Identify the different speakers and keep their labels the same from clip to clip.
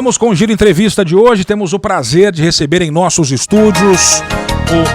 Speaker 1: Vamos com o Giro Entrevista de hoje. Temos o prazer de receber em nossos estúdios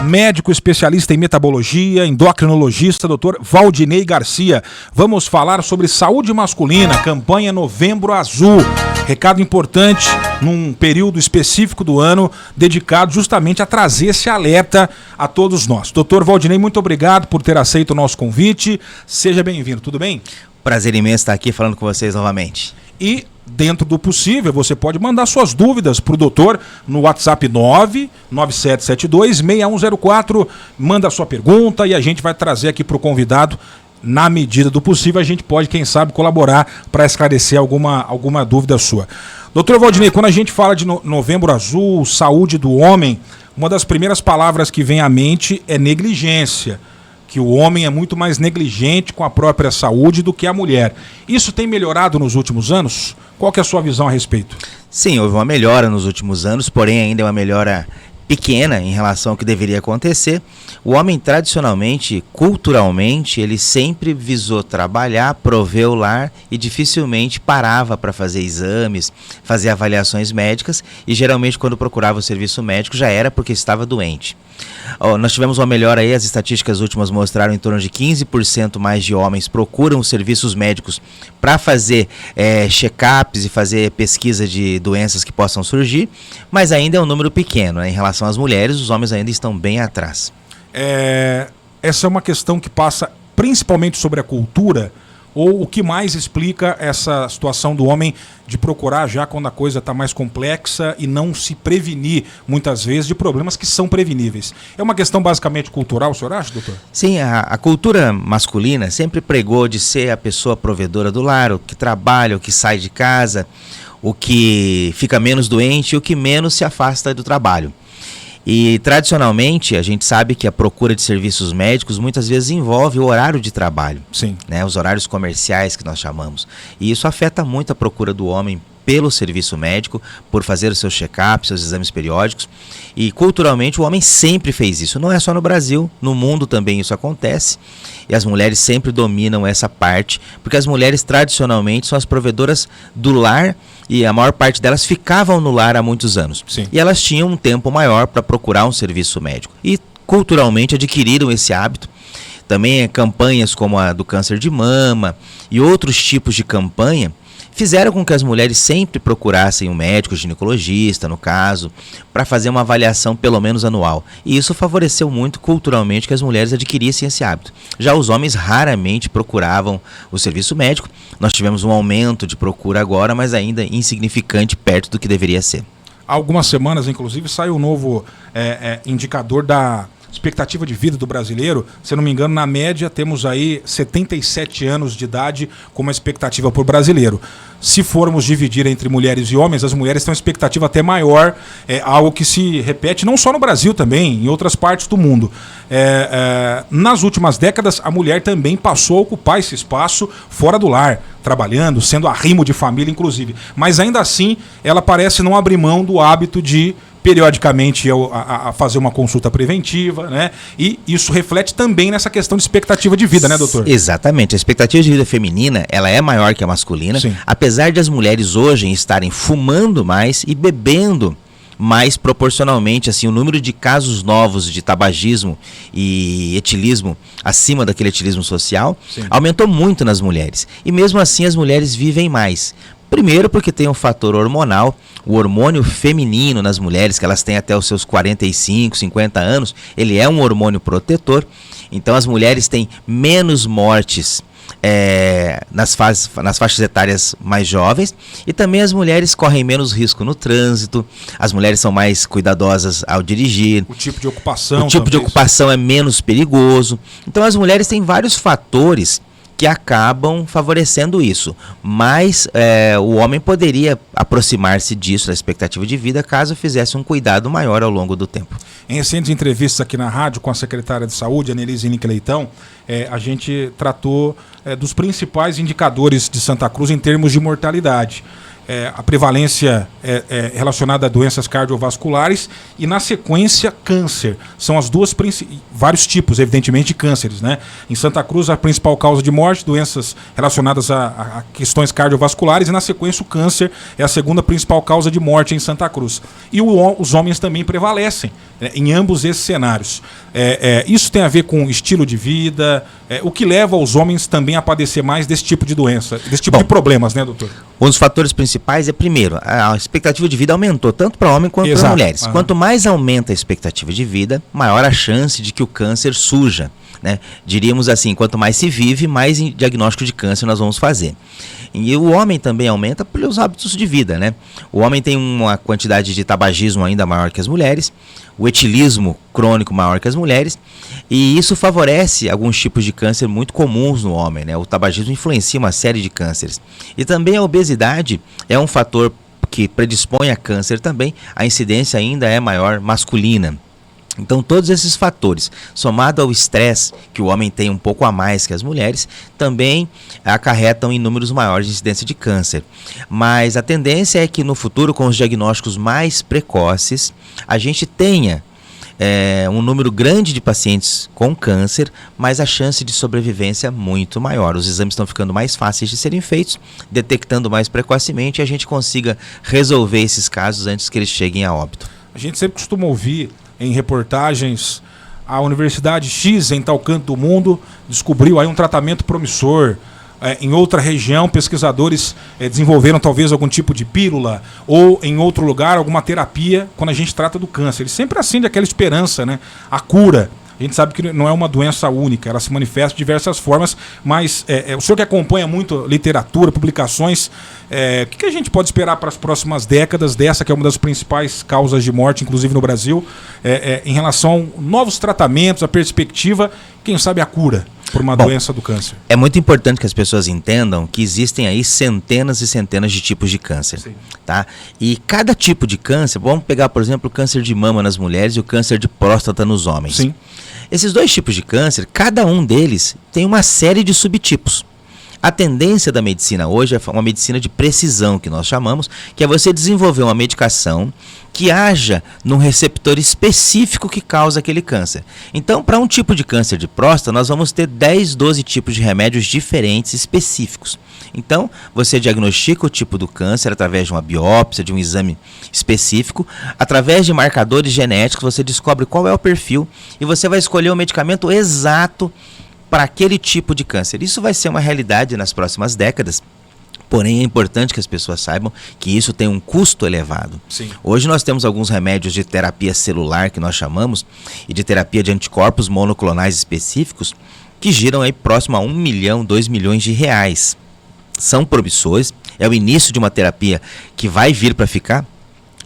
Speaker 1: o médico especialista em metabologia, endocrinologista, Dr. Valdinei Garcia. Vamos falar sobre saúde masculina, campanha Novembro Azul. Recado importante num período específico do ano dedicado justamente a trazer esse alerta a todos nós. Dr. Valdinei, muito obrigado por ter aceito o nosso convite. Seja bem-vindo, tudo bem?
Speaker 2: Prazer imenso estar aqui falando com vocês novamente.
Speaker 1: E, dentro do possível, você pode mandar suas dúvidas para o doutor no WhatsApp 99772-6104. Manda a sua pergunta e a gente vai trazer aqui para o convidado. Na medida do possível, a gente pode, quem sabe, colaborar para esclarecer alguma dúvida sua. Doutor Valdinei, quando a gente fala de Novembro Azul, saúde do homem, uma das primeiras palavras que vem à mente é negligência. Que o homem é muito mais negligente com a própria saúde do que a mulher. Isso tem melhorado nos últimos anos? Qual que é a sua visão a respeito?
Speaker 2: Sim, houve uma melhora nos últimos anos, porém ainda é uma melhora pequena em relação ao que deveria acontecer. O homem tradicionalmente, culturalmente, ele sempre visou trabalhar, prover o lar e dificilmente parava para fazer exames, fazer avaliações médicas e geralmente quando procurava o serviço médico já era porque estava doente. Nós tivemos uma melhora aí, as estatísticas últimas mostraram em torno de 15% mais de homens procuram os serviços médicos para fazer check-ups e fazer pesquisa de doenças que possam surgir, mas ainda é um número pequeno, né? Em relação às mulheres, os homens ainda estão bem atrás.
Speaker 1: Essa é uma questão que passa principalmente sobre a cultura, ou o que mais explica essa situação do homem de procurar já quando a coisa está mais complexa e não se prevenir, muitas vezes, de problemas que são preveníveis? É uma questão basicamente cultural, o senhor acha, doutor?
Speaker 2: Sim, a cultura masculina sempre pregou de ser a pessoa provedora do lar, o que trabalha, o que sai de casa, o que fica menos doente e o que menos se afasta do trabalho. E tradicionalmente a gente sabe que a procura de serviços médicos muitas vezes envolve o horário de trabalho.
Speaker 1: Sim.
Speaker 2: Né, os horários comerciais que nós chamamos. E isso afeta muito a procura do homem pelo serviço médico, por fazer os seus check-ups, seus exames periódicos. E culturalmente o homem sempre fez isso. Não é só no Brasil, no mundo também isso acontece. E as mulheres sempre dominam essa parte, porque as mulheres tradicionalmente são as provedoras do lar e a maior parte delas ficavam no lar há muitos anos.
Speaker 1: Sim.
Speaker 2: E elas tinham um tempo maior para procurar um serviço médico. E culturalmente adquiriram esse hábito. Também campanhas como a do câncer de mama e outros tipos de campanha fizeram com que as mulheres sempre procurassem um médico ginecologista, no caso, para fazer uma avaliação pelo menos anual. E isso favoreceu muito culturalmente que as mulheres adquirissem esse hábito. Já os homens raramente procuravam o serviço médico. Nós tivemos um aumento de procura agora, mas ainda insignificante perto do que deveria ser.
Speaker 1: Há algumas semanas, inclusive, saiu um novo indicador da expectativa de vida do brasileiro. Se eu não me engano, na média temos aí 77 anos de idade como expectativa por brasileiro. Se formos dividir entre mulheres e homens, as mulheres têm uma expectativa até maior, algo que se repete não só no Brasil também, em outras partes do mundo. Nas últimas décadas, a mulher também passou a ocupar esse espaço fora do lar, trabalhando, sendo arrimo de família, inclusive. Mas ainda assim, ela parece não abrir mão do hábito de periodicamente a fazer uma consulta preventiva, né? E isso reflete também nessa questão de expectativa de vida, né, doutor?
Speaker 2: Exatamente. A expectativa de vida feminina, ela é maior que a masculina.
Speaker 1: Sim.
Speaker 2: Apesar de as mulheres hoje estarem fumando mais e bebendo mais proporcionalmente, assim, o número de casos novos de tabagismo e etilismo acima daquele etilismo social,
Speaker 1: sim,
Speaker 2: aumentou muito nas mulheres. E mesmo assim as mulheres vivem mais. Primeiro porque tem um fator hormonal, o hormônio feminino nas mulheres, que elas têm até os seus 45, 50 anos, ele é um hormônio protetor, então as mulheres têm menos mortes nas faixas etárias mais jovens, e também as mulheres correm menos risco no trânsito, as mulheres são mais cuidadosas ao dirigir.
Speaker 1: O tipo de ocupação.
Speaker 2: O tipo de ocupação é menos perigoso. Então as mulheres têm vários fatores que acabam favorecendo isso, mas o homem poderia aproximar-se disso, da expectativa de vida, caso fizesse um cuidado maior ao longo do tempo.
Speaker 1: Em recentes entrevistas aqui na rádio com a secretária de Saúde, Anelise Nick Leitão, a gente tratou dos principais indicadores de Santa Cruz em termos de mortalidade. a prevalência relacionada a doenças cardiovasculares e, na sequência, câncer. São as duas vários tipos, evidentemente, de cânceres, né? Em Santa Cruz, a principal causa de morte, doenças relacionadas a questões cardiovasculares, e, na sequência, o câncer é a segunda principal causa de morte em Santa Cruz. E os homens também prevalecem, né, em ambos esses cenários. Isso tem a ver com estilo de vida, o que leva os homens também a padecer mais desse tipo de doença, desse tipo de problemas, né, doutor?
Speaker 2: Um dos fatores principais é, primeiro, a expectativa de vida aumentou, tanto para homem quanto para mulheres. Quanto mais aumenta a expectativa de vida, maior a chance de que o câncer surja, né? Diríamos assim, quanto mais se vive, mais diagnóstico de câncer nós vamos fazer. E o homem também aumenta pelos hábitos de vida, né? O homem tem uma quantidade de tabagismo ainda maior que as mulheres, o etilismo crônico maior que as mulheres, e isso favorece alguns tipos de câncer muito comuns no homem, né? O tabagismo influencia uma série de cânceres. E também a obesidade é um fator que predispõe a câncer também, a incidência ainda é maior masculina. Então todos esses fatores, somado ao estresse que o homem tem um pouco a mais que as mulheres, também acarretam em números maiores de incidência de câncer. Mas a tendência é que no futuro, com os diagnósticos mais precoces, a gente tenha um número grande de pacientes com câncer, mas a chance de sobrevivência muito maior. Os exames estão ficando mais fáceis de serem feitos, detectando mais precocemente, e a gente consiga resolver esses casos antes que eles cheguem a óbito.
Speaker 1: A gente sempre costuma ouvir em reportagens, a Universidade X em tal canto do mundo descobriu aí um tratamento promissor. Em outra região, pesquisadores desenvolveram talvez algum tipo de pílula, ou em outro lugar alguma terapia quando a gente trata do câncer. Ele sempre acende aquela esperança, né? A cura. A gente sabe que não é uma doença única, ela se manifesta de diversas formas, mas o senhor que acompanha muito literatura, publicações, o que a gente pode esperar para as próximas décadas dessa, que é uma das principais causas de morte, inclusive no Brasil, em relação a novos tratamentos, a perspectiva, quem sabe a cura por uma doença do câncer?
Speaker 2: É muito importante que as pessoas entendam que existem aí centenas e centenas de tipos de câncer. Sim. Tá? E cada tipo de câncer, vamos pegar, por exemplo, o câncer de mama nas mulheres e o câncer de próstata nos homens.
Speaker 1: Sim.
Speaker 2: Esses dois tipos de câncer, cada um deles tem uma série de subtipos. A tendência da medicina hoje é uma medicina de precisão, que nós chamamos, que é você desenvolver uma medicação que haja num receptor específico que causa aquele câncer. Então, para um tipo de câncer de próstata, nós vamos ter 10, 12 tipos de remédios diferentes, específicos. Então, você diagnostica o tipo do câncer através de uma biópsia, de um exame específico. Através de marcadores genéticos, você descobre qual é o perfil e você vai escolher o medicamento exato para aquele tipo de câncer. Isso vai ser uma realidade nas próximas décadas. Porém, é importante que as pessoas saibam que isso tem um custo elevado.
Speaker 1: Sim.
Speaker 2: Hoje nós temos alguns remédios de terapia celular, que nós chamamos, e de terapia de anticorpos monoclonais específicos, que giram aí próximo a 1 milhão, 2 milhões de reais. São promissores, é o início de uma terapia que vai vir para ficar,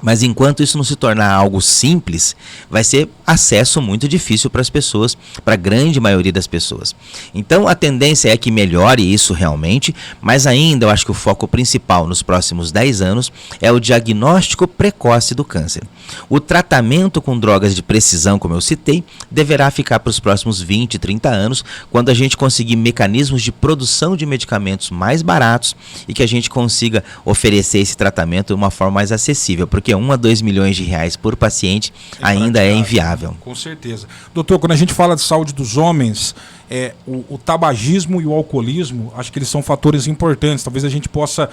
Speaker 2: mas enquanto isso não se tornar algo simples, vai ser acesso muito difícil para as pessoas, para a grande maioria das pessoas. Então a tendência é que melhore isso realmente, mas ainda eu acho que o foco principal nos próximos 10 anos é o diagnóstico precoce do câncer. O tratamento com drogas de precisão, como eu citei, deverá ficar para os próximos 20, 30 anos, quando a gente conseguir mecanismos de produção de medicamentos mais baratos e que a gente consiga oferecer esse tratamento de uma forma mais acessível, porque 1 a 2 milhões de reais por paciente ainda é inviável.
Speaker 1: Com certeza. Doutor, quando a gente fala de saúde dos homens, o tabagismo e o alcoolismo, acho que eles são fatores importantes. Talvez a gente possa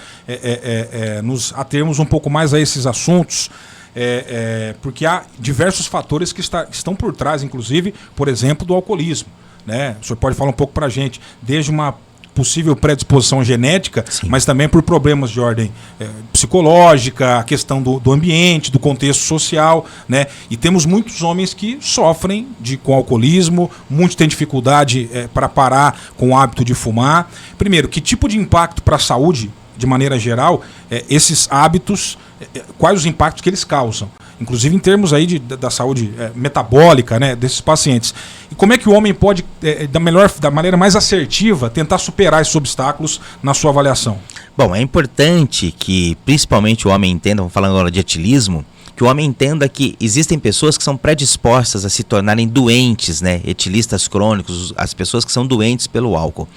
Speaker 1: nos atermos um pouco mais a esses assuntos, porque há diversos fatores que estão por trás, inclusive, por exemplo, do alcoolismo, né? O senhor pode falar um pouco para a gente, desde uma possível predisposição genética, sim, mas também por problemas de ordem psicológica, a questão do ambiente, do contexto social, né? E temos muitos homens que sofrem com alcoolismo, muitos têm dificuldade para parar com o hábito de fumar. Primeiro, que tipo de impacto para a saúde, de maneira geral, esses hábitos, quais os impactos que eles causam? Inclusive em termos aí da saúde metabólica, né, desses pacientes. E como é que o homem pode, da maneira mais assertiva, tentar superar esses obstáculos na sua avaliação?
Speaker 2: Bom, é importante que principalmente o homem entenda, vamos falar agora de etilismo, que o homem entenda que existem pessoas que são predispostas a se tornarem doentes, né? Etilistas crônicos, as pessoas que são doentes pelo álcool.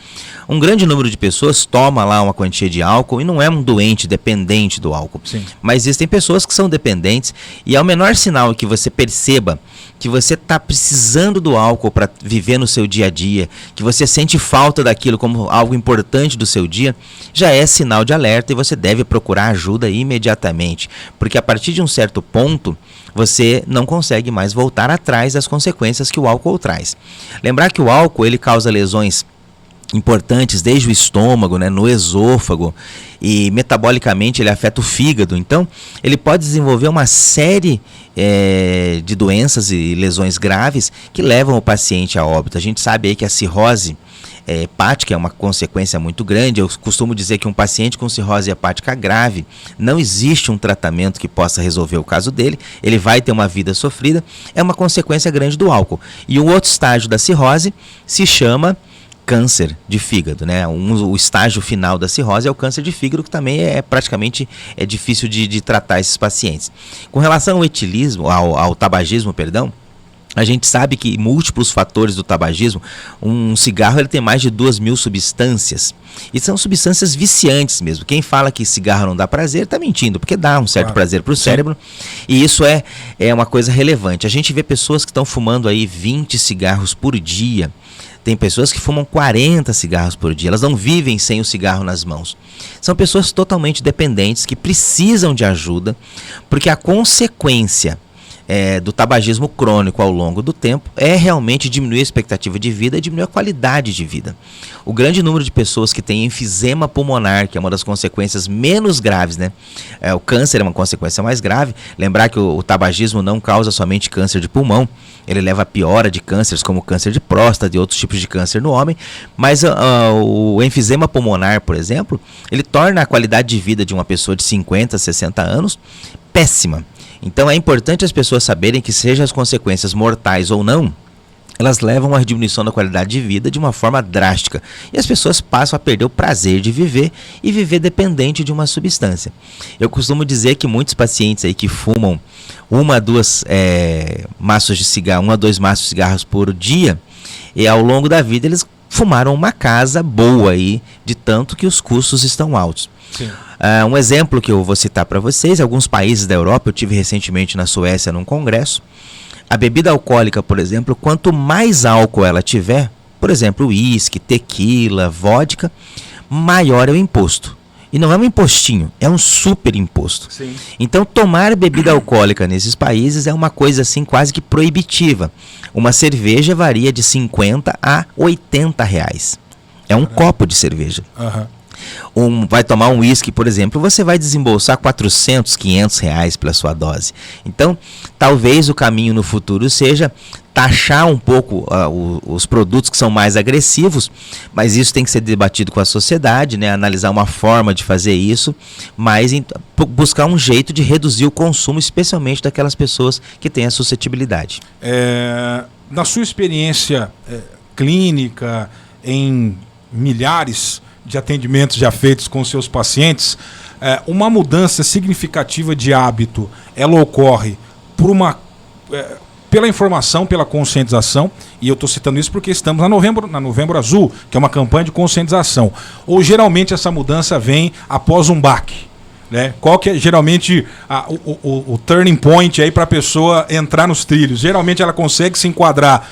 Speaker 2: Um grande número de pessoas toma lá uma quantia de álcool e não é um doente dependente do álcool.
Speaker 1: Sim.
Speaker 2: Mas existem pessoas que são dependentes e é o menor sinal que você perceba que você está precisando do álcool para viver no seu dia a dia, que você sente falta daquilo como algo importante do seu dia, já é sinal de alerta e você deve procurar ajuda imediatamente, porque a partir de um certo ponto você não consegue mais voltar atrás das consequências que o álcool traz. Lembrar que o álcool ele causa lesões importantes desde o estômago, né, no esôfago, e metabolicamente ele afeta o fígado, então ele pode desenvolver uma série de doenças e lesões graves que levam o paciente a óbito. A gente sabe aí que a cirrose hepática é uma consequência muito grande. Eu costumo dizer que um paciente com cirrose hepática grave, não existe um tratamento que possa resolver o caso dele, ele vai ter uma vida sofrida, é uma consequência grande do álcool. E um outro estágio da cirrose se chama câncer de fígado, né? O estágio final da cirrose é o câncer de fígado, que também praticamente difícil de tratar esses pacientes. Com relação ao etilismo, ao tabagismo, perdão, a gente sabe que múltiplos fatores do tabagismo, um cigarro ele tem mais de 2.000 substâncias, e são substâncias viciantes mesmo. Quem fala que cigarro não dá prazer está mentindo, porque dá um certo prazer para o cérebro, e isso é uma coisa relevante. A gente vê pessoas que estão fumando aí 20 cigarros por dia. Tem pessoas que fumam 40 cigarros por dia, elas não vivem sem o cigarro nas mãos. São pessoas totalmente dependentes que precisam de ajuda, porque a consequência do tabagismo crônico ao longo do tempo é realmente diminuir a expectativa de vida e diminuir a qualidade de vida. O grande número de pessoas que têm enfisema pulmonar, que é uma das consequências menos graves, né? O câncer é uma consequência mais grave. Lembrar que o tabagismo não causa somente câncer de pulmão, ele leva a piora de cânceres como câncer de próstata e outros tipos de câncer no homem, mas o enfisema pulmonar, por exemplo, ele torna a qualidade de vida de uma pessoa de 50, 60 anos péssima. Então é importante as pessoas saberem que, seja as consequências mortais ou não, elas levam à diminuição da qualidade de vida de uma forma drástica. E as pessoas passam a perder o prazer de viver e viver dependente de uma substância. Eu costumo dizer que muitos pacientes aí que fumam 1 a 2 maços de cigarro, 1 a 2 maços de cigarros por dia, e ao longo da vida eles fumaram uma casa boa aí, de tanto que os custos estão altos.
Speaker 1: Sim.
Speaker 2: Um exemplo que eu vou citar para vocês, alguns países da Europa, eu tive recentemente na Suécia num congresso, a bebida alcoólica, por exemplo, quanto mais álcool ela tiver, por exemplo, uísque, tequila, vodka, maior é o imposto. E não é um impostinho, é um super imposto.
Speaker 1: Sim.
Speaker 2: Então, tomar bebida alcoólica nesses países é uma coisa assim quase que proibitiva. Uma cerveja varia de 50 a 80 reais. É um copo de cerveja. Vai tomar um uísque, por exemplo, você vai desembolsar 400, 500 reais pela sua dose. Então, talvez o caminho no futuro seja taxar um pouco os produtos que são mais agressivos, mas isso tem que ser debatido com a sociedade, né? Analisar uma forma de fazer isso, mas buscar um jeito de reduzir o consumo, especialmente daquelas pessoas que têm a suscetibilidade.
Speaker 1: Na sua experiência clínica, em milhares de atendimentos já feitos com seus pacientes, uma mudança significativa de hábito, ela ocorre pela informação, pela conscientização, e eu estou citando isso porque estamos na Novembro Azul, que é uma campanha de conscientização. Ou geralmente essa mudança vem após um baque, né? Qual que é geralmente o turning point aí para a pessoa entrar nos trilhos? Geralmente ela consegue se enquadrar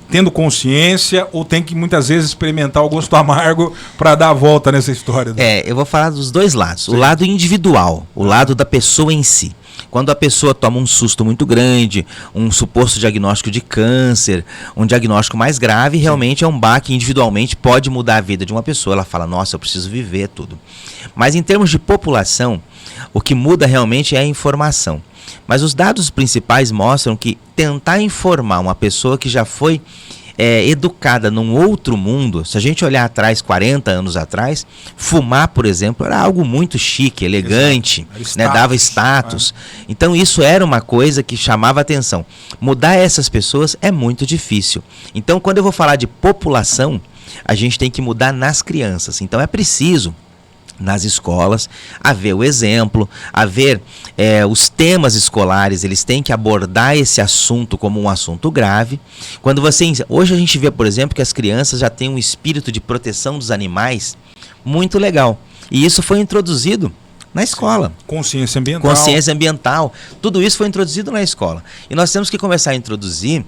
Speaker 1: tendo consciência, ou tem que muitas vezes experimentar o gosto amargo para dar a volta nessa história?
Speaker 2: Eu vou falar dos dois lados. Sim. O lado individual, o lado da pessoa em si. Quando a pessoa toma um susto muito grande, um suposto diagnóstico de câncer, um diagnóstico mais grave, realmente é um baque, individualmente pode mudar a vida de uma pessoa. Ela fala, nossa, eu preciso viver tudo. Mas em termos de população, o que muda realmente é a informação. Mas os dados principais mostram que tentar informar uma pessoa que já foi educada num outro mundo, se a gente olhar atrás, 40 anos atrás, fumar, por exemplo, era algo muito chique, elegante, né, dava status. Então isso era uma coisa que chamava atenção. Mudar essas pessoas é muito difícil. Então quando eu vou falar de população, a gente tem que mudar nas crianças. Então é preciso nas escolas, a ver o exemplo, a ver os temas escolares, eles têm que abordar esse assunto como um assunto grave. Hoje a gente vê, por exemplo, que as crianças já têm um espírito de proteção dos animais muito legal. E isso foi introduzido na escola.
Speaker 1: Consciência ambiental.
Speaker 2: Consciência ambiental. Tudo isso foi introduzido na escola. E nós temos que começar a introduzir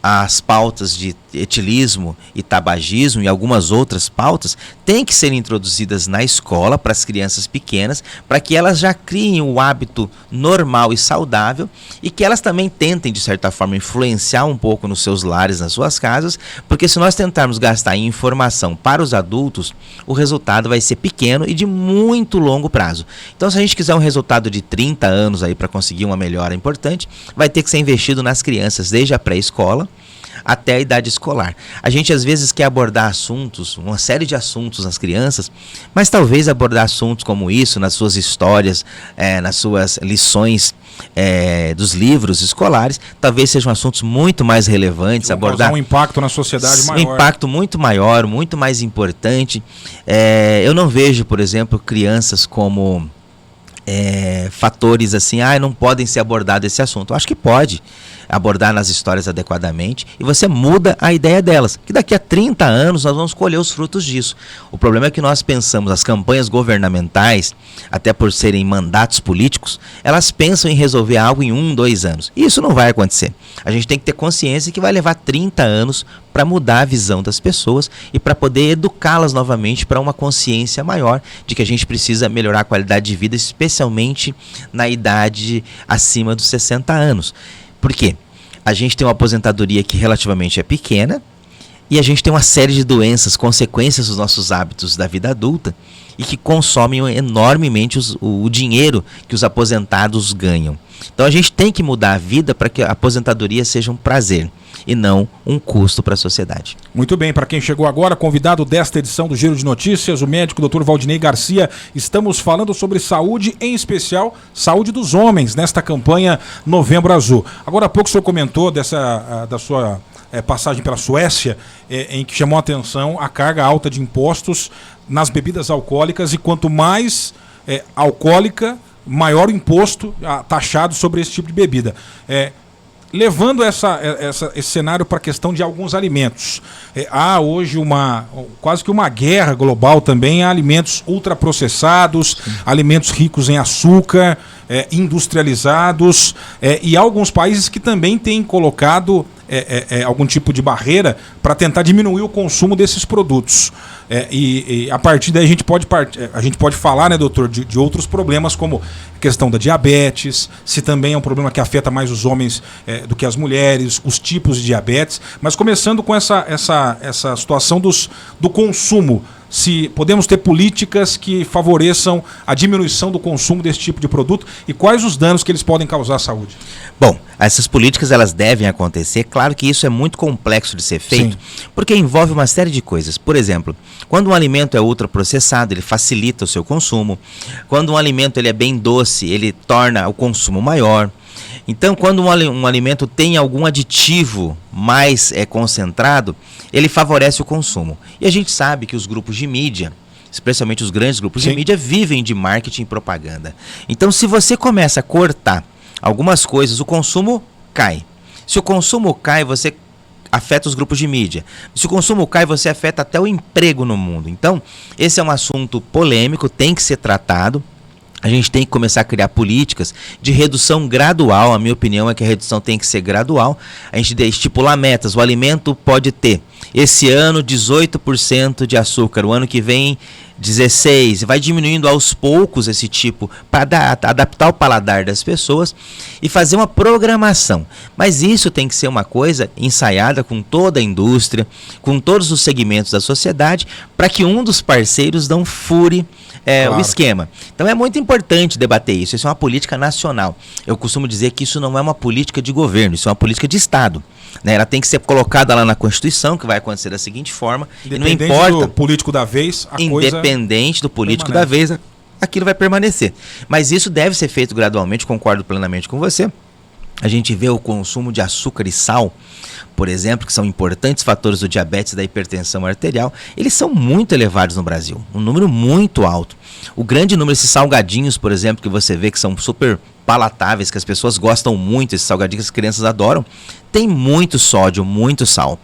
Speaker 2: as pautas de etilismo e tabagismo e algumas outras pautas têm que ser introduzidas na escola para as crianças pequenas, para que elas já criem o hábito normal e saudável e que elas também tentem, de certa forma, influenciar um pouco nos seus lares, nas suas casas, porque se nós tentarmos gastar em informação para os adultos, o resultado vai ser pequeno e de muito longo prazo. Então, se a gente quiser um resultado de 30 anos aí para conseguir uma melhora importante, vai ter que ser investido nas crianças desde a pré-escola até a idade escolar. A gente às vezes quer abordar assuntos, uma série de assuntos nas crianças, mas talvez abordar assuntos como isso nas suas histórias, nas suas lições dos livros escolares, talvez sejam assuntos muito mais relevantes, abordar
Speaker 1: um impacto na sociedade maior.
Speaker 2: Um impacto muito maior, muito mais importante. Eu não vejo, por exemplo, crianças como fatores assim, não podem ser abordados esse assunto. Eu acho que pode abordar nas histórias adequadamente e você muda a ideia delas, que daqui a 30 anos nós vamos colher os frutos disso. O problema é que nós pensamos, as campanhas governamentais, até por serem mandatos políticos, elas pensam em resolver algo em 1, 2 anos. E isso não vai acontecer. A gente tem que ter consciência que vai levar 30 anos para mudar a visão das pessoas e para poder educá-las novamente para uma consciência maior de que a gente precisa melhorar a qualidade de vida, especialmente na idade acima dos 60 anos. Por quê? A gente tem uma aposentadoria que relativamente é pequena e a gente tem uma série de doenças, consequências dos nossos hábitos da vida adulta e que consomem enormemente o dinheiro que os aposentados ganham. Então a gente tem que mudar a vida para que a aposentadoria seja um prazer e não um custo para a sociedade.
Speaker 1: Muito bem, para quem chegou agora, convidado desta edição do Giro de Notícias, o médico Dr. Valdinei Garcia, estamos falando sobre saúde, em especial saúde dos homens, nesta campanha Novembro Azul. Agora há pouco o senhor comentou da sua passagem pela Suécia, em que chamou a atenção a carga alta de impostos nas bebidas alcoólicas, e quanto mais alcoólica, maior o imposto taxado sobre esse tipo de bebida. Levando esse cenário para a questão de alguns alimentos. Há hoje quase que uma guerra global também a alimentos ultraprocessados, alimentos ricos em açúcar, industrializados, e há alguns países que também têm colocado algum tipo de barreira para tentar diminuir o consumo desses produtos. E a partir daí a gente pode falar, né, doutor, de outros problemas, como a questão da diabetes, se também é um problema que afeta mais os homens do que as mulheres, os tipos de diabetes. Mas começando com essa situação do consumo, se podemos ter políticas que favoreçam a diminuição do consumo desse tipo de produto e quais os danos que eles podem causar à saúde?
Speaker 2: Bom, essas políticas elas devem acontecer. Claro que isso é muito complexo de ser feito, sim, porque envolve uma série de coisas. Por exemplo, quando um alimento é ultraprocessado, ele facilita o seu consumo. Quando um alimento ele é bem doce, ele torna o consumo maior. Então, quando um alimento tem algum aditivo mais concentrado, ele favorece o consumo. E a gente sabe que os grupos de mídia, especialmente os grandes grupos, sim, de mídia, vivem de marketing e propaganda. Então, se você começa a cortar algumas coisas, o consumo cai. Se o consumo cai, você afeta os grupos de mídia. Se o consumo cai, você afeta até o emprego no mundo. Então, esse é um assunto polêmico, tem que ser tratado. A gente tem que começar a criar políticas de redução gradual. A minha opinião é que a redução tem que ser gradual. A gente estipular metas. O alimento pode ter, esse ano, 18% de açúcar. O ano que vem, 16%. Vai diminuindo aos poucos esse tipo, para adaptar o paladar das pessoas e fazer uma programação. Mas isso tem que ser uma coisa ensaiada com toda a indústria, com todos os segmentos da sociedade, para que um dos parceiros não fure claro, o esquema. Então é muito importante debater isso. Isso é uma política nacional. Eu costumo dizer que isso não é uma política de governo, isso é uma política de Estado. Né? Ela tem que ser colocada lá na Constituição, que vai acontecer da seguinte forma.
Speaker 1: Independente, e não importa, do político da vez, a
Speaker 2: independente do político permanece. Da vez, aquilo vai permanecer. Mas isso deve ser feito gradualmente, concordo plenamente com você. a gente vê o consumo de açúcar e sal, por exemplo, que são importantes fatores do diabetes e da hipertensão arterial, eles são muito elevados no Brasil, um número muito alto. O grande número, esses salgadinhos, por exemplo, que você vê que são super palatáveis, que as pessoas gostam muito, esses salgadinhos que as crianças adoram, tem muito sódio, muito sal.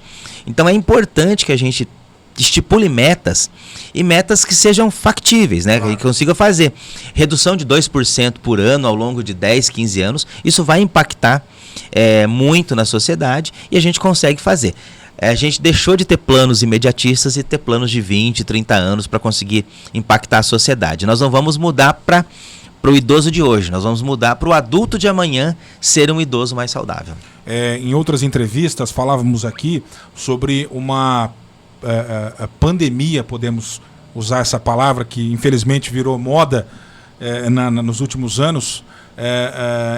Speaker 2: Então é importante que a gente estipule metas, e metas que sejam factíveis, né?
Speaker 1: Claro.
Speaker 2: Que consiga fazer. Redução de 2% por ano ao longo de 10, 15 anos, isso vai impactar muito na sociedade e a gente consegue fazer. A gente deixou de ter planos imediatistas e ter planos de 20, 30 anos para conseguir impactar a sociedade. Nós não vamos mudar para o idoso de hoje, nós vamos mudar para o adulto de amanhã ser um idoso mais saudável.
Speaker 1: Em outras entrevistas falávamos aqui sobre uma pandemia, podemos usar essa palavra que infelizmente virou moda nos últimos anos,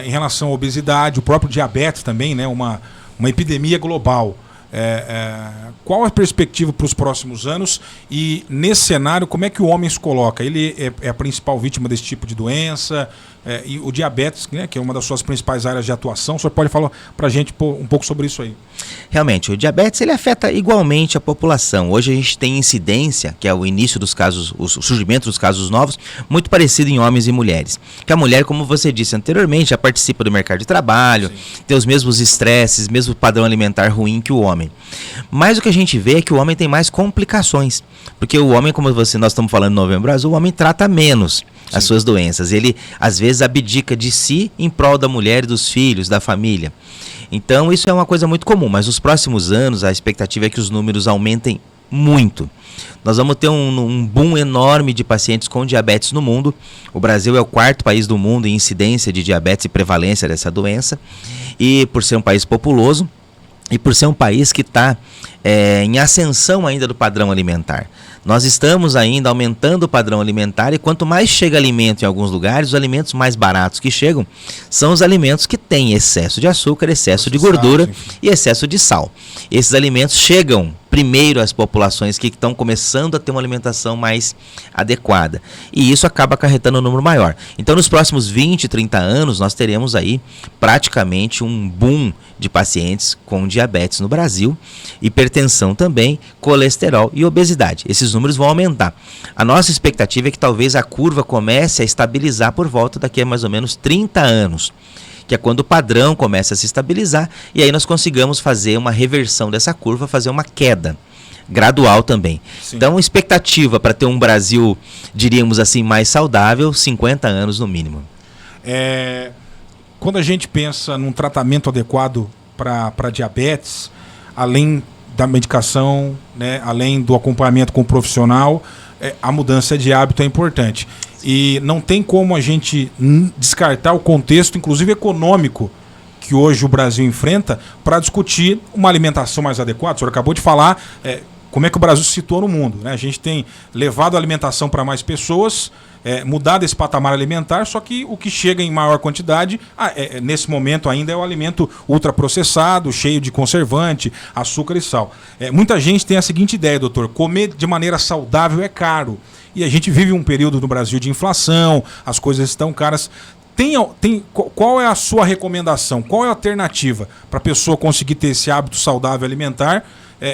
Speaker 1: em relação à obesidade, o próprio diabetes também, né, uma epidemia global. Qual a perspectiva para os próximos anos e nesse cenário como é que o homem se coloca? Ele é a principal vítima desse tipo de doença, e o diabetes, né, que é uma das suas principais áreas de atuação. O senhor pode falar para a gente um pouco sobre isso aí?
Speaker 2: Realmente, o diabetes ele afeta igualmente a população. Hoje a gente tem incidência, que é o início dos casos, o surgimento dos casos novos, muito parecido em homens e mulheres. Que a mulher, como você disse anteriormente, já participa do mercado de trabalho, sim, tem os mesmos estresses, mesmo padrão alimentar ruim que o homem. Mas o que a gente vê é que o homem tem mais complicações, porque o homem, como nós estamos falando no Novembro Azul, o homem trata menos as suas doenças. Ele, às vezes, abdica de si em prol da mulher e dos filhos, da família. Então, isso é uma coisa muito comum, mas nos próximos anos, a expectativa é que os números aumentem muito. Nós vamos ter um boom enorme de pacientes com diabetes no mundo. O Brasil é o 4º país do mundo em incidência de diabetes e prevalência dessa doença. E por ser um país populoso, e por ser um país que está em ascensão ainda do padrão alimentar. Nós estamos ainda aumentando o padrão alimentar e quanto mais chega alimento em alguns lugares, os alimentos mais baratos que chegam são os alimentos que têm excesso de açúcar, excesso de gordura e excesso de sal. Esses alimentos chegam primeiro às populações que estão começando a ter uma alimentação mais adequada. E isso acaba acarretando um número maior. Então, nos próximos 20, 30 anos, nós teremos aí praticamente um boom de pacientes com diabetes no Brasil, hipertensão também, colesterol e obesidade. Esses números vão aumentar. A nossa expectativa é que talvez a curva comece a estabilizar por volta daqui a mais ou menos 30 anos. Que é quando o padrão começa a se estabilizar e aí nós consigamos fazer uma reversão dessa curva, fazer uma queda gradual também. Sim. Então, expectativa para ter um Brasil, diríamos assim, mais saudável, 50 anos no mínimo.
Speaker 1: Quando a gente pensa num tratamento adequado para diabetes, além da medicação, né, além do acompanhamento com o profissional, a mudança de hábito é importante. E não tem como a gente descartar o contexto, inclusive econômico, que hoje o Brasil enfrenta para discutir uma alimentação mais adequada. O senhor acabou de falar como é que o Brasil se situou no mundo, né? A gente tem levado a alimentação para mais pessoas, mudado esse patamar alimentar, só que o que chega em maior quantidade, nesse momento ainda é o alimento ultraprocessado, cheio de conservante, açúcar e sal. Muita gente tem a seguinte ideia, doutor: comer de maneira saudável é caro. E a gente vive um período no Brasil de inflação, as coisas estão caras. Qual é a sua recomendação? Qual é a alternativa para a pessoa conseguir ter esse hábito saudável alimentar,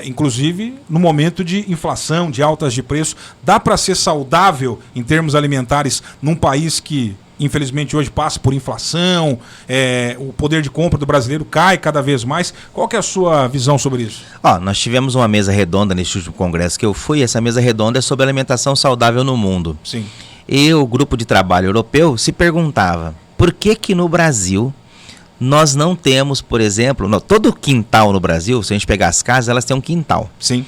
Speaker 1: inclusive no momento de inflação, de altas de preço? Dá para ser saudável em termos alimentares num país que, infelizmente, hoje passa por inflação, o poder de compra do brasileiro cai cada vez mais? Qual que é a sua visão sobre isso?
Speaker 2: Nós tivemos uma mesa redonda neste último congresso que eu fui. Essa mesa redonda é sobre alimentação saudável no mundo.
Speaker 1: Sim.
Speaker 2: E o grupo de trabalho europeu se perguntava por que no Brasil nós não temos, por exemplo, todo quintal no Brasil, se a gente pegar as casas, elas têm um quintal.
Speaker 1: Sim.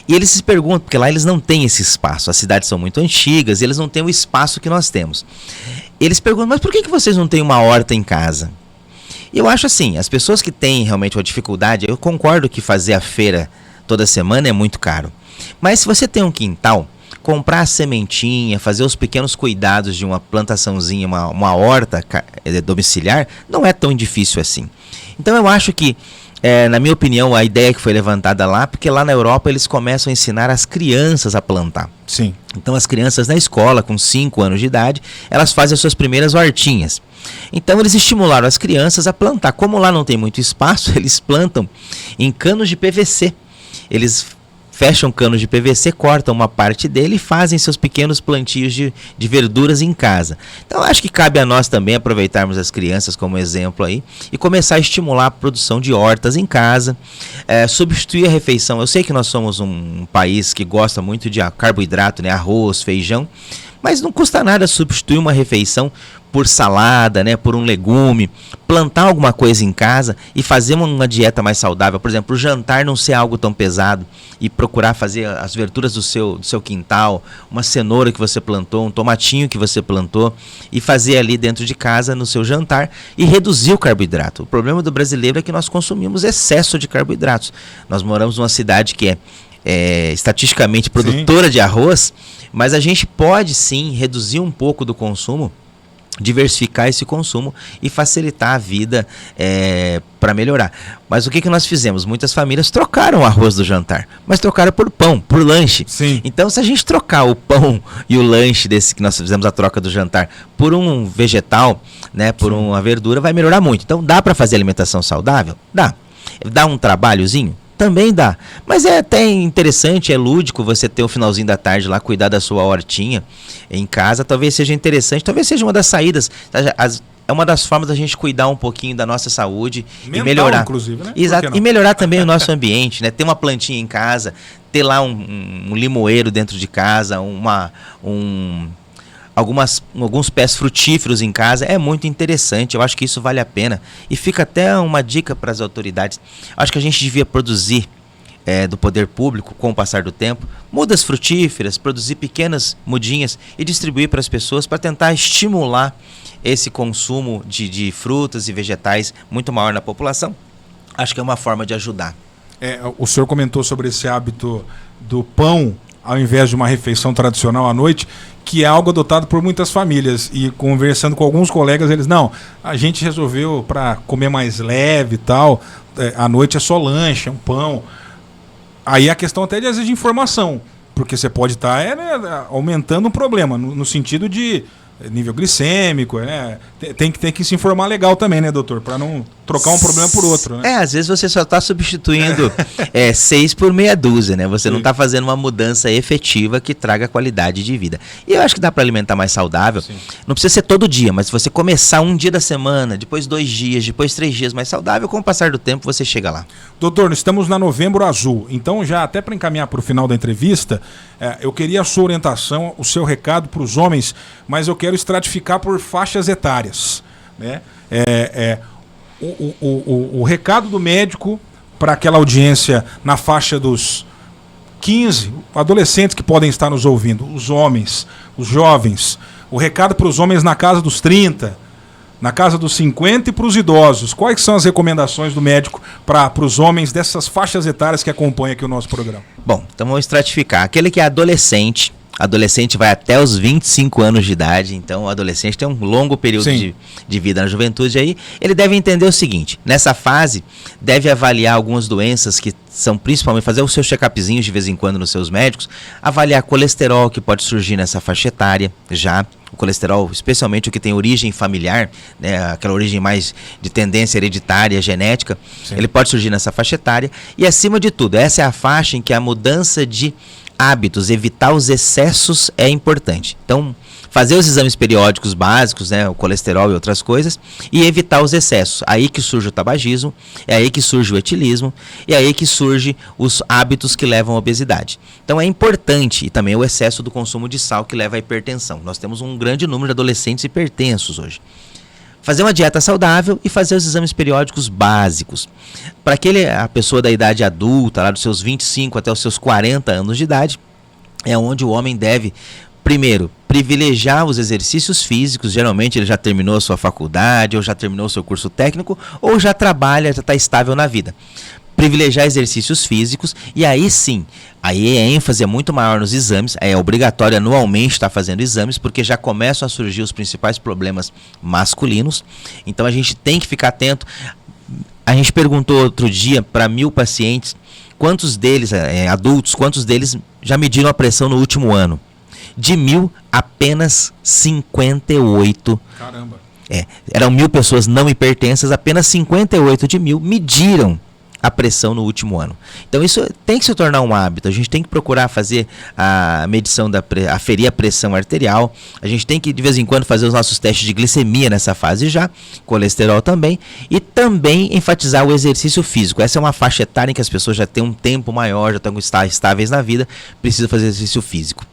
Speaker 2: E eles se perguntam, porque lá eles não têm esse espaço, as cidades são muito antigas, eles não têm o espaço que nós temos. Eles perguntam, mas por que vocês não têm uma horta em casa? Eu acho assim, as pessoas que têm realmente uma dificuldade, eu concordo que fazer a feira toda semana é muito caro. Mas se você tem um quintal, comprar a sementinha, fazer os pequenos cuidados de uma plantaçãozinha, uma horta domiciliar, não é tão difícil assim. Então eu acho que, na minha opinião, a ideia que foi levantada lá, porque lá na Europa eles começam a ensinar as crianças a plantar.
Speaker 1: Sim.
Speaker 2: Então as crianças na escola, com 5 anos de idade, elas fazem as suas primeiras hortinhas. Então eles estimularam as crianças a plantar. Como lá não tem muito espaço, eles plantam em canos de PVC. Eles fecham canos de PVC, cortam uma parte dele e fazem seus pequenos plantios de verduras em casa. Então acho que cabe a nós também aproveitarmos as crianças como exemplo aí e começar a estimular a produção de hortas em casa, substituir a refeição. Eu sei que nós somos um país que gosta muito de carboidrato, né? Arroz, feijão, mas não custa nada substituir uma refeição por salada, né, por um legume, plantar alguma coisa em casa e fazer uma dieta mais saudável. Por exemplo, o jantar não ser algo tão pesado e procurar fazer as verduras do seu quintal, uma cenoura que você plantou, um tomatinho que você plantou e fazer ali dentro de casa no seu jantar e reduzir o carboidrato. O problema do brasileiro é que nós consumimos excesso de carboidratos. Nós moramos numa cidade que é estatisticamente produtora de arroz, mas a gente pode sim reduzir um pouco do consumo, diversificar esse consumo e facilitar a vida para melhorar. Mas o que nós fizemos? Muitas famílias trocaram o arroz do jantar, mas trocaram por pão, por lanche.
Speaker 1: Sim.
Speaker 2: Então, se a gente trocar o pão e o lanche desse que nós fizemos a troca do jantar por um vegetal, né, por uma verdura, vai melhorar muito. Então, dá para fazer alimentação saudável? Dá. Dá um trabalhozinho? Também dá, mas é até interessante, é lúdico você ter o finalzinho da tarde lá, cuidar da sua hortinha em casa, talvez seja interessante, talvez seja uma das saídas, é uma das formas da gente cuidar um pouquinho da nossa saúde mental, e melhorar,
Speaker 1: inclusive, né?
Speaker 2: Exato, e melhorar também o nosso ambiente, né? Ter uma plantinha em casa, ter lá um limoeiro dentro de casa, alguns pés frutíferos em casa, é muito interessante, eu acho que isso vale a pena. E fica até uma dica para as autoridades, acho que a gente devia produzir do poder público, com o passar do tempo, mudas frutíferas, produzir pequenas mudinhas e distribuir para as pessoas para tentar estimular esse consumo de frutas e vegetais muito maior na população. Acho que é uma forma de ajudar.
Speaker 1: O senhor comentou sobre esse hábito do pão ao invés de uma refeição tradicional à noite, que é algo adotado por muitas famílias. E conversando com alguns colegas, eles, não, a gente resolveu para comer mais leve e tal, à noite é só lanche, é um pão. Aí a questão até de, às vezes, de informação, porque você pode estar aumentando um problema, no sentido de nível glicêmico, né? Tem que se informar legal também, né, doutor? Para não trocar um problema por outro, né?
Speaker 2: Às vezes você só está substituindo 6 por meia dúzia, né? Você não está fazendo uma mudança efetiva que traga qualidade de vida. E eu acho que dá para alimentar mais saudável. Sim. Não precisa ser todo dia, mas se você começar um dia da semana, depois 2 dias, depois 3 dias mais saudável, com o passar do tempo você chega lá.
Speaker 1: Doutor, nós estamos na Novembro Azul, então já até para encaminhar para o final da entrevista, eu queria a sua orientação, o seu recado para os homens, mas eu quero estratificar por faixas etárias, né? O recado do médico para aquela audiência na faixa dos 15, adolescentes que podem estar nos ouvindo, os homens, os jovens, o recado para os homens na casa dos 30, na casa dos 50 e para os idosos. Quais são as recomendações do médico para os homens dessas faixas etárias que acompanham aqui o nosso programa?
Speaker 2: Bom, então vamos estratificar. Aquele que é adolescente vai até os 25 anos de idade, então o adolescente tem um longo período de vida na juventude aí, ele deve entender o seguinte, nessa fase deve avaliar algumas doenças que são principalmente, fazer os seus check-upzinhos de vez em quando nos seus médicos, avaliar colesterol que pode surgir nessa faixa etária já, o colesterol, especialmente o que tem origem familiar, né, aquela origem mais de tendência hereditária, genética, ele pode surgir nessa faixa etária e acima de tudo, essa é a faixa em que a mudança de hábitos, evitar os excessos é importante. Então, fazer os exames periódicos básicos, né, o colesterol e outras coisas, e evitar os excessos. Aí que surge o tabagismo, é aí que surge o etilismo, e é aí que surge os hábitos que levam à obesidade. Então é importante, e também o excesso do consumo de sal que leva à hipertensão. Nós temos um grande número de adolescentes hipertensos hoje. Fazer uma dieta saudável e fazer os exames periódicos básicos. Para a pessoa da idade adulta, lá dos seus 25 até os seus 40 anos de idade, é onde o homem deve, primeiro, privilegiar os exercícios físicos. Geralmente ele já terminou a sua faculdade, ou já terminou o seu curso técnico, ou já trabalha, já está estável na vida. Privilegiar exercícios físicos e aí sim, aí a ênfase é muito maior nos exames, é obrigatório anualmente estar fazendo exames, porque já começam a surgir os principais problemas masculinos, então a gente tem que ficar atento. A gente perguntou outro dia para 1.000 pacientes, quantos deles, adultos, quantos deles já mediram a pressão no último ano? De 1.000, apenas 58.
Speaker 1: Caramba.
Speaker 2: Eram 1.000 pessoas não hipertensas, apenas 58 de 1.000 mediram a pressão no último ano. Então isso tem que se tornar um hábito. A gente tem que procurar fazer a medição, aferir a pressão arterial. A gente tem que de vez em quando fazer os nossos testes de glicemia nessa fase já, colesterol também, e também enfatizar o exercício físico. Essa é uma faixa etária em que as pessoas já têm um tempo maior, já estão estáveis na vida, precisam fazer exercício físico.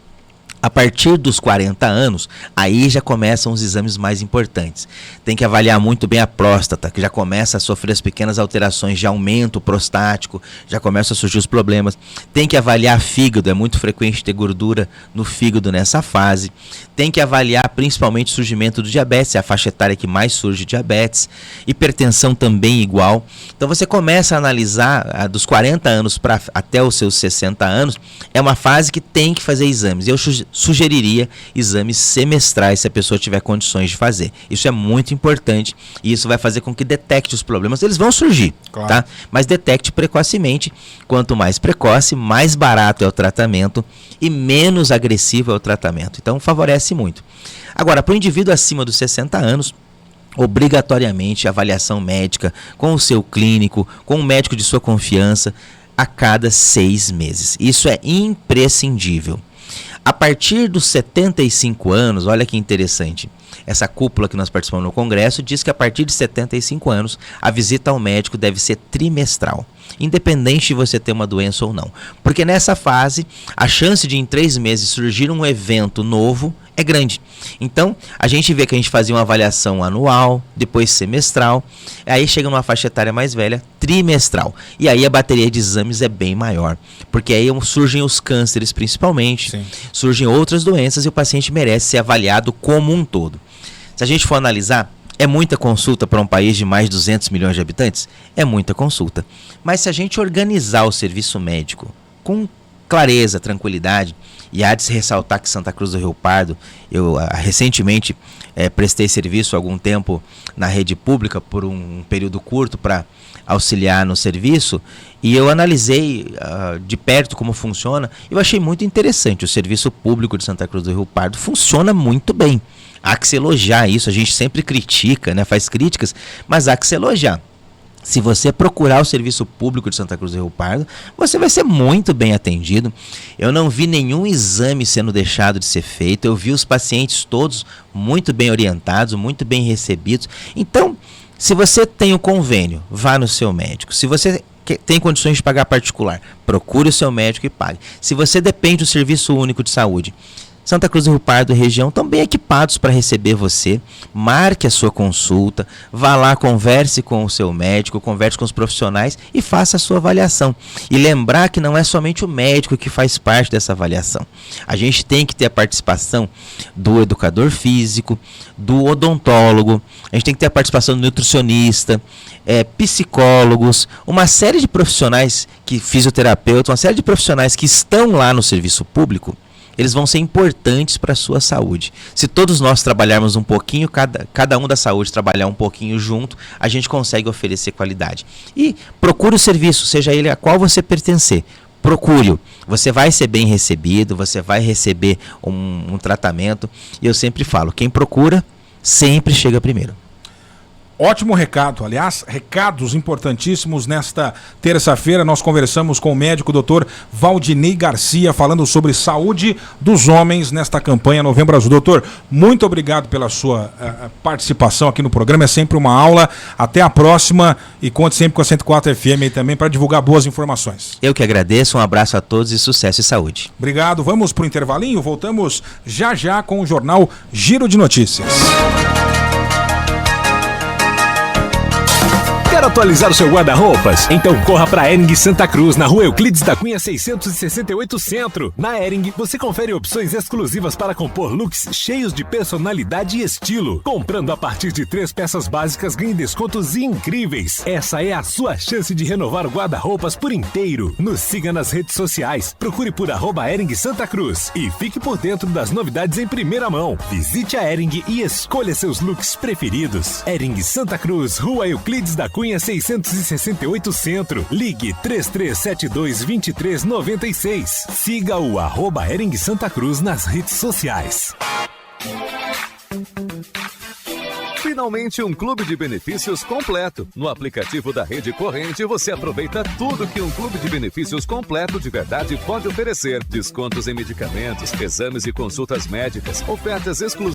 Speaker 2: A partir dos 40 anos, aí já começam os exames mais importantes. Tem que avaliar muito bem a próstata, que já começa a sofrer as pequenas alterações de aumento prostático, já começam a surgir os problemas. Tem que avaliar fígado, é muito frequente ter gordura no fígado nessa fase. Tem que avaliar principalmente o surgimento do diabetes, é a faixa etária que mais surge diabetes. Hipertensão também igual. Então você começa a analisar dos 40 anos até os seus 60 anos, é uma fase que tem que fazer exames. Eu sugeriria exames semestrais se a pessoa tiver condições de fazer. Isso é muito importante e isso vai fazer com que detecte os problemas. Eles vão surgir, claro, tá? Mas detecte precocemente. Quanto mais precoce, mais barato é o tratamento e menos agressivo é o tratamento. Então favorece muito. Agora, para o indivíduo acima dos 60 anos, obrigatoriamente avaliação médica com o seu clínico, com um médico de sua confiança a cada 6 meses. Isso é imprescindível. A partir dos 75 anos, olha que interessante, essa cúpula que nós participamos no congresso diz que a partir de 75 anos a visita ao médico deve ser trimestral, independente de você ter uma doença ou não. Porque nessa fase, a chance de em 3 meses surgir um evento novo é grande. Então, a gente vê que a gente fazia uma avaliação anual, depois semestral, aí chega numa faixa etária mais velha, trimestral. E aí a bateria de exames é bem maior, porque aí surgem os cânceres principalmente, sim, surgem outras doenças e o paciente merece ser avaliado como um todo. Se a gente for analisar, é muita consulta para um país de mais de 200 milhões de habitantes? É muita consulta. Mas se a gente organizar o serviço médico com clareza, tranquilidade, e há de se ressaltar que Santa Cruz do Rio Pardo, eu recentemente prestei serviço há algum tempo na rede pública por um período curto para auxiliar no serviço, e eu analisei de perto como funciona, e eu achei muito interessante. O serviço público de Santa Cruz do Rio Pardo funciona muito bem. Há que se elogiar isso, a gente sempre critica, né, faz críticas, mas há que se elogiar. Se você procurar o serviço público de Santa Cruz do Rio Pardo, você vai ser muito bem atendido. Eu não vi nenhum exame sendo deixado de ser feito. Eu vi os pacientes todos muito bem orientados, muito bem recebidos. Então, se você tem um convênio, vá no seu médico. Se você tem condições de pagar particular, procure o seu médico e pague. Se você depende do Serviço Único de Saúde, Santa Cruz do Rio Pardo e região estão bem equipados para receber você. Marque a sua consulta, vá lá, converse com o seu médico, converse com os profissionais e faça a sua avaliação. E lembrar que não é somente o médico que faz parte dessa avaliação. A gente tem que ter a participação do educador físico, do odontólogo, a gente tem que ter a participação do nutricionista, psicólogos, uma série de profissionais, fisioterapeutas, uma série de profissionais que estão lá no serviço público. Eles vão ser importantes para a sua saúde. Se todos nós trabalharmos um pouquinho, cada um da saúde trabalhar um pouquinho junto, a gente consegue oferecer qualidade. E procure o serviço, seja ele a qual você pertencer. Procure-o. Você vai ser bem recebido, você vai receber um tratamento. E eu sempre falo, quem procura, sempre chega primeiro.
Speaker 1: Ótimo recado, aliás, recados importantíssimos. Nesta terça-feira nós conversamos com o médico Dr. Valdinei Garcia, falando sobre saúde dos homens nesta campanha Novembro Azul. Doutor, muito obrigado pela sua participação aqui no programa, é sempre uma aula. Até a próxima e conte sempre com a 104 FM aí também para divulgar boas informações.
Speaker 2: Eu que agradeço, um abraço a todos e sucesso e saúde.
Speaker 1: Obrigado, vamos para o intervalinho, voltamos já com o jornal Giro de Notícias.
Speaker 3: Quer atualizar o seu guarda-roupas? Então corra para a Hering Santa Cruz, na rua Euclides da Cunha 668 Centro. Na Hering, você confere opções exclusivas para compor looks cheios de personalidade e estilo. Comprando a partir de 3 peças básicas, ganhe descontos incríveis. Essa é a sua chance de renovar o guarda-roupas por inteiro. Nos siga nas redes sociais. Procure por @Hering Santa Cruz e fique por dentro das novidades em primeira mão. Visite a Hering e escolha seus looks preferidos. Hering Santa Cruz, rua Euclides da Cunha Cunha 668 Centro. Ligue 3372-2396. Siga o @Hering Santa Cruz nas redes sociais.
Speaker 4: Finalmente um clube de benefícios completo. No aplicativo da Rede Corrente você aproveita tudo que um clube de benefícios completo de verdade pode oferecer. Descontos em medicamentos, exames e consultas médicas, ofertas exclusivas.